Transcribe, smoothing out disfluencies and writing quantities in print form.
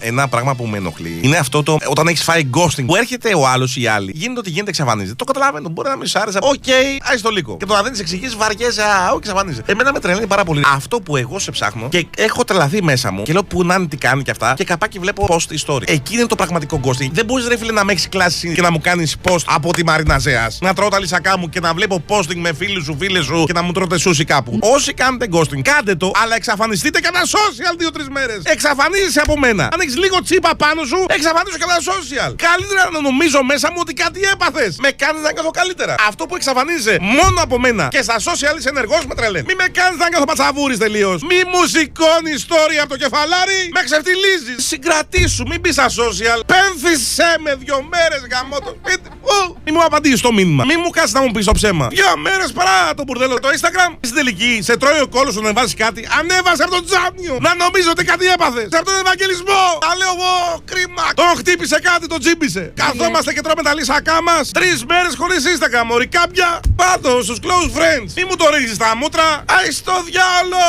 Ένα πράγμα που με ενοχλεί είναι αυτό το όταν έχει φάει ghosting που έρχεται ο άλλο ή η άλλη. Γίνεται ότι γίνεται, εξαφανίζεται. Το καταλαβαίνω. Μπορεί να μην σ' άρεσε. Οκ, άι το λύκο. Και το να δεν τη εξηγήσει, βαριέσαι. Όχι, εξαφανίζεται. Εμένα με τρελαίνει πάρα πολύ. Αυτό που εγώ σε ψάχνω και έχω τρελαθεί μέσα μου και λέω που να είναι τι κάνει και αυτά. Και καπάκι βλέπω post story. Εκεί είναι το πραγματικό ghosting. Δεν μπορεί ρε φίλε να με έχει κλάσει και να μου κάνει post από τη Μαρίνα Ζέας. Να τρώω τα λυσακά μου και να βλέπω posting με φίλου σου, φίλε σου και να μου τρώτε σούσι κάπου. Όσοι κάνετε ghosting, κάντε το, αλλά εξαφανιστείτε κανένα social 2-3 μέρες. Εξαφανίζεσαι από μένα. Αν έχεις λίγο τσίπα πάνω σου, εξαφανίζεσαι κανένα social. Καλύτερα να νομίζω μέσα μου ότι κάτι έπαθες. Με κάνεις να νιώθω καλύτερα. Αυτό που εξαφανίζεσαι μόνο από μένα και στα social είσαι ενεργός με τρελαίνει. Μη με κάνεις να νιώθω πατσαβούρης τελείως. Μη μου σηκώνει story από το κεφαλάρι, με ξεφτιλίζεις. Συγκρατήσου, μην μπει στα social. Πένθησέ με 2 μέρες γαμώ το σπίτι. Μη μου απαντήσεις το μήνυμα. Μη μου κάτσεις να μου πεις το ψέμα. 2 μέρες παρά το μπουρδέλο το Instagram. Στην τελική σε τρώει ο κόλος σου να βάζει κάτι. Ανέβασε από τον τζάμιο. Να νομίζω ότι κάτι έπαθες. Από τον Ευαγγελισμό. Τα λέω εγώ κρίμα. Τον χτύπησε κάτι, τον τζίμπησε. Καθόμαστε και τρώμε τα λύσακά μας 3 μέρες χωρίς Instagram. Μωρή κάποια. Πάντω στους close friends. Μη μου το ρίξεις στα μούτρα. Άι στο διάλο.